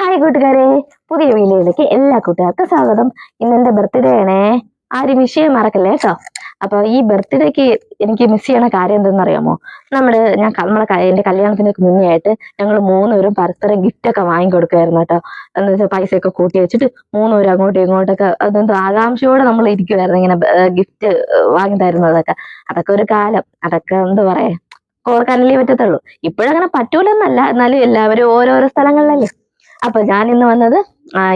Hi കൂട്ടുകാരെ, പുതിയ വീഡിയോയിലേക്ക് എല്ലാ കൂട്ടുകാർക്കും സ്വാഗതം. ഇന്ന് എന്റെ ബർത്ത്ഡേ ആണേ. ആരും വിഷയം മറക്കല്ലേ കേട്ടോ. അപ്പൊ ഈ ബർത്ത്ഡേക്ക് എനിക്ക് മിസ് ചെയ്യണ കാര്യം എന്തെന്നറിയാമോ? എന്റെ കല്യാണത്തിന് മുന്നേ ആയിട്ട് ഞങ്ങൾ മൂന്നുപേരും പരസ്പരം ഗിഫ്റ്റ് ഒക്കെ വാങ്ങിക്കൊടുക്കുമായിരുന്നു കേട്ടോ. എന്ന് വെച്ചാൽ പൈസയൊക്കെ കൂട്ടി വെച്ചിട്ട് മൂന്നുപേരും അങ്ങോട്ടും ഇങ്ങോട്ടൊക്കെ അതെന്തോ ആകാംക്ഷയോടെ നമ്മൾ ഇരിക്കുമായിരുന്നു ഇങ്ങനെ ഗിഫ്റ്റ് വാങ്ങി തരുന്നതൊക്കെ. അതൊക്കെ ഒരു കാലം. അതൊക്കെ എന്താ പറയാ, ഓർക്കാനല്ലേ പറ്റത്തുള്ളൂ. ഇപ്പോഴങ്ങനെ പറ്റൂലെന്നല്ല, എന്നാലും എല്ലാവരും ഓരോരോ സ്ഥലങ്ങളിലല്ലേ. അപ്പൊ ഞാൻ ഇന്ന് വന്നത്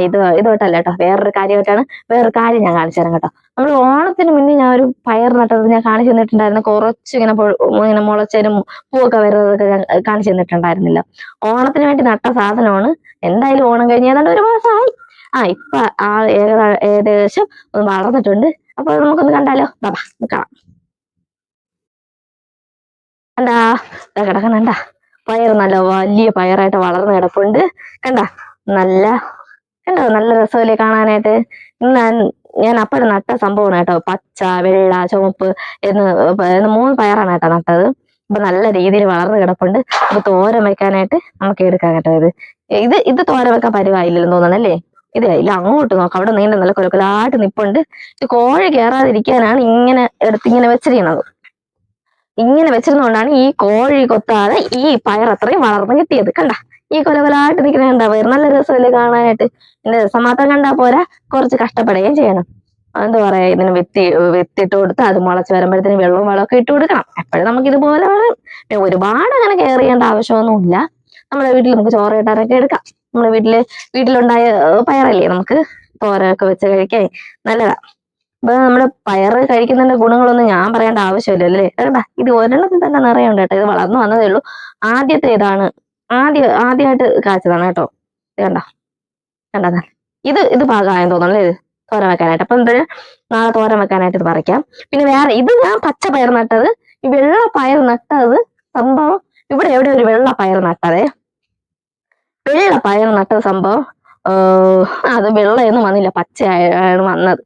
ഇതോട്ടല്ല കേട്ടോ, വേറൊരു കാര്യം ഞാൻ കാണിച്ചു തരാം കേട്ടോ. നമ്മൾ ഓണത്തിന് മുന്നേ ഞാൻ ഒരു പയർ നട്ടത് ഞാൻ കാണിച്ചു തന്നിട്ടുണ്ടായിരുന്നു. കുറച്ച് ഇങ്ങനെ മുളച്ചതിനും പൂവൊക്കെ വരുന്നതൊക്കെ ഞാൻ കാണിച്ചു തന്നിട്ടുണ്ടായിരുന്നില്ല. ഓണത്തിന് വേണ്ടി നട്ട സാധനമാണ്. എന്തായാലും ഓണം കഴിഞ്ഞ് ഏതാണ്ട് ഒരു മാസമായി. ഇപ്പൊ ഏകദേശം ഒന്ന് വളർന്നിട്ടുണ്ട്. അപ്പൊ നമുക്കൊന്ന് കണ്ടാലോ? ബാബാ കാണാം. കണ്ടാ കിടക്കണണ്ട പയർ നല്ല വലിയ പയറായിട്ട് വളർന്നു കിടപ്പുണ്ട്. കണ്ടോ നല്ല രസമല്ലേ കാണാനായിട്ട്. ഞാൻ അപ്പോഴും നട്ട സംഭവമാണ് കേട്ടോ. പച്ച, വെള്ള, ചുവപ്പ് എന്ന് 3 പയറാണ് കേട്ടോ നട്ടത്. അപ്പൊ നല്ല രീതിയിൽ വളർന്നു കിടപ്പുണ്ട്. അപ്പൊ തോരൻ വെക്കാനായിട്ട് നമുക്ക് എടുക്കാം കേട്ടോ. ഇത് തോരൻ വെക്കാൻ പരിവായില്ലെന്ന് തോന്നണല്ലേ. ഇല്ല, അങ്ങോട്ട് നോക്കാം. അവിടെ നീണ്ട നല്ല കൊലക്കൊലായിട്ട് നിപ്പുണ്ട്. ഇത് കോഴി കയറാതിരിക്കാനാണ് ഇങ്ങനെ വെച്ചിരിക്കണത്. ഇങ്ങനെ വെച്ചിരുന്നോണ്ടാണ് ഈ കോഴി കൊത്താതെ ഈ പയർ അത്രയും വളർന്ന് കിട്ടിയത്. കണ്ട ഈ കൊലകൊലായിട്ട് നിൽക്കുന്ന കണ്ടാ പയർ നല്ല രസമല്ലേ കാണാനായിട്ട്. ഇതിന്റെ രസം മാത്രം കണ്ടാ പോരാ, കുറച്ച് കഷ്ടപ്പെടുകയും ചെയ്യണം. എന്താ പറയാ, ഇതിന് വിത്തിട്ട് കൊടുത്ത് അത് മുളച്ച് വരുമ്പോഴത്തേന് വെള്ളവും വളമൊക്കെ ഇട്ട് കൊടുക്കണം. എപ്പോഴും നമുക്ക് ഇതുപോലെ വേണം. ഒരുപാട് അങ്ങനെ കെയർ ചെയ്യേണ്ട ആവശ്യമൊന്നുമില്ല. നമ്മുടെ വീട്ടിൽ നമുക്ക് ചോറ് കിട്ടാനൊക്കെ എടുക്കാം. നമ്മുടെ വീട്ടിലുണ്ടായ പയറല്ലേ, നമുക്ക് തോരനൊക്കെ വെച്ച് കഴിക്കാൻ നല്ലതാ. അപ്പൊ നമ്മുടെ പയറ് കഴിക്കുന്നതിന്റെ ഗുണങ്ങളൊന്നും ഞാൻ പറയേണ്ട ആവശ്യമില്ല അല്ലേ. കേട്ടാ, ഇത് ഒരെണ്ണത്തിൽ തന്നെ നിറയുണ്ട് കേട്ടോ. ഇത് വളർന്നു വന്നതേ ഉള്ളൂ. ആദ്യത്തെ ഇതാണ്, ആദ്യമായിട്ട് കാച്ചതാണ് കേട്ടോ. കണ്ടാ ഇത് പാകമായെന്ന് തോന്നുന്നു ഇത് തോരൻ വെക്കാനായിട്ട്. അപ്പൊ എന്താ, നാളെ തോരൻ വെക്കാനായിട്ട് ഇത് പറിക്കാം. പിന്നെ വേറെ ഇത് ഞാൻ പച്ച പയർ നട്ടത്. ഈ വെള്ള പയർ നട്ടത് സംഭവം ഇവിടെ എവിടെ ഒരു വെള്ള പയർ നട്ടത് സംഭവം അത് വെള്ളയൊന്നും വന്നില്ല, പച്ചയാണ് വന്നത്.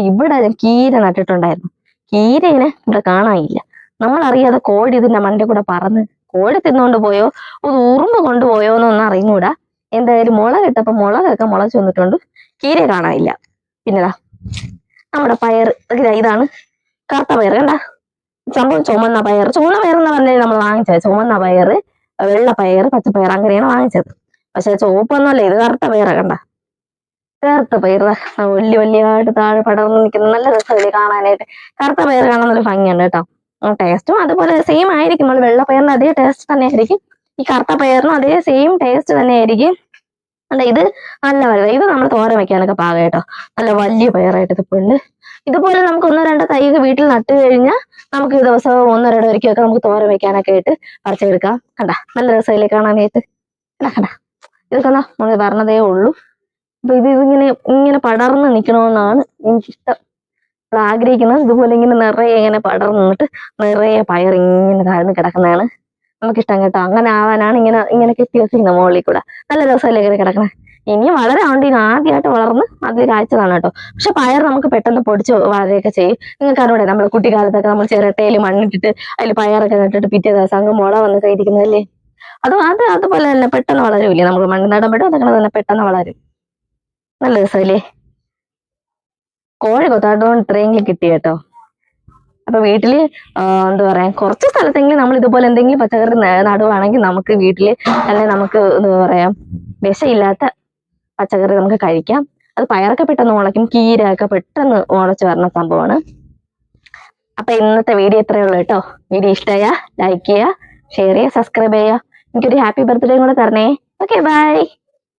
ഇവിടെ ഞാൻ കീര നട്ടിട്ടുണ്ടായിരുന്നു. കീരയിനെ ഇവിടെ കാണാനില്ല. നമ്മളറിയാതെ കോഴി ഇതിന്റെ മണ്ടയിൽ കൂടെ പറന്ന് കോഴി തിന്നുകൊണ്ട് പോയോ, ഒരു ഉറുമ്പ് കൊണ്ടുപോയോ എന്നൊന്നും അറിഞ്ഞൂടാ. എന്തായാലും മുളകിട്ടപ്പോ മുളകൊക്കെ മുളച്ചു വന്നിട്ടുണ്ട്. കീര കാണാനില്ല. പിന്നെതാ നമ്മുടെ പയർ, ഇതാണ് കറുത്ത പയർ. കണ്ടാ സംഭവം ചുമന്ന പയർ എന്ന് പറഞ്ഞാൽ നമ്മൾ വാങ്ങിച്ചത് ചുമന്ന പയർ, വെള്ള പയർ, പച്ചപ്പയർ അങ്ങനെയാണ് വാങ്ങിച്ചത്. പക്ഷെ ചുവപ്പൊന്നുമല്ല, ഇത് കറുത്ത പയറാ. കറുത്ത പയർ വലിയതായിട്ട് താഴെ പടർന്ന് നിൽക്കുന്ന നല്ല രസമല്ലേ കാണാനായിട്ട്. കറുത്ത പയർ കാണാൻ നല്ല ഭംഗിയുണ്ട് കേട്ടോ. ടേസ്റ്റും അതുപോലെ സെയിം ആയിരിക്കും. നമ്മൾ വെള്ള പയറിന് അതേ ടേസ്റ്റ് തന്നെ ആയിരിക്കും. ഈ കറുത്ത പയറിനും അതേ സെയിം ടേസ്റ്റ് തന്നെ ആയിരിക്കും. ഇത് നല്ല പയർ. ഇത് നമ്മൾ തോരൻ വെക്കാനൊക്കെ പാകം കേട്ടോ. നല്ല വലിയ പയറായിട്ട് ഇതുണ്ട്. ഇതുപോലെ നമുക്ക് 1-2 തൈകൾ വീട്ടിൽ നട്ടു കഴിഞ്ഞാൽ നമുക്ക് ദിവസവും 1-2 ഒരിക്കലൊക്കെ നമുക്ക് തോരൻ വെക്കാനൊക്കെ ആയിട്ട് പറിച്ചെടുക്കാം. നല്ല രസമല്ലേ കാണാനായിട്ട്. ഇതൊക്കെ നമ്മൾ പറഞ്ഞതേ ഉള്ളൂ. അപ്പൊ ഇങ്ങനെ പടർന്ന് നിൽക്കണമെന്നാണ് എനിക്കിഷ്ടം. നമ്മൾ ആഗ്രഹിക്കുന്നത് ഇതുപോലെ നിറയെ പടർന്ന് നിന്നിട്ട് നിറയെ പയർ താഴ്ന്ന് കിടക്കുന്നതാണ് നമുക്കിഷ്ടം കേട്ടോ. അങ്ങനെ ആവാനാണ് ഇങ്ങനെ കെട്ടി വെച്ചിരിക്കുന്നത് മുകളിൽ കൂടെ. നല്ല രസമല്ലേ ഇങ്ങനെ കിടക്കണേ. ഇനി വളരാണ്ട് ആദ്യമായിട്ട് വളർന്ന് അതിൽ കാഴ്ചതാണ് കേട്ടോ. പക്ഷെ പയർ നമുക്ക് പെട്ടെന്ന് പൊടിച്ച് വളരെയൊക്കെ ചെയ്യും. നിങ്ങൾക്ക് അറിവിടെ നമ്മുടെ കുട്ടിക്കാലത്തൊക്കെ നമ്മൾ ചിരട്ടയിൽ മണ്ണിട്ടിട്ട് അതിൽ പയറൊക്കെ നട്ടിട്ട് പിറ്റേ ദിവസം അങ്ങ് മുള വന്ന് കഴിക്കുന്നതല്ലേ. അതുപോലെ തന്നെ പെട്ടെന്ന് വളരുമില്ലേ. നമുക്ക് മണ്ണ് നടുമ്പോഴും അതങ്ങനെ തന്നെ പെട്ടെന്ന് വളരും. നല്ല രസമല്ലേ. കോഴി കൊത്താട്ടോണ്ട് ഇത്രയെങ്കിലും കിട്ടി കേട്ടോ. അപ്പൊ വീട്ടില് എന്താ പറയാ, കുറച്ച് സ്ഥലത്തെങ്കിലും നമ്മൾ ഇതുപോലെ എന്തെങ്കിലും പച്ചക്കറി നടുവാണെങ്കിൽ നമുക്ക് വീട്ടില് അല്ലെ നമുക്ക് എന്താ പറയാ, വിഷമില്ലാത്ത പച്ചക്കറി നമുക്ക് കഴിക്കാം. അത് പയറൊക്കെ പെട്ടെന്ന് മുളയ്ക്കും, കീര ഒക്കെ പെട്ടെന്ന് മുളച്ച് വരുന്ന സംഭവമാണ്. അപ്പൊ ഇന്നത്തെ വീഡിയോ ഇത്രയേ ഉള്ളൂ കേട്ടോ. വീഡിയോ ഇഷ്ടമായ ലൈക്ക് ചെയ്യുക, ഷെയർ ചെയ്യുക, സബ്സ്ക്രൈബ് ചെയ്യുക. എനിക്കൊരു ഹാപ്പി ബർത്ത്ഡേ കൂടെ തരണേ. Okay, by.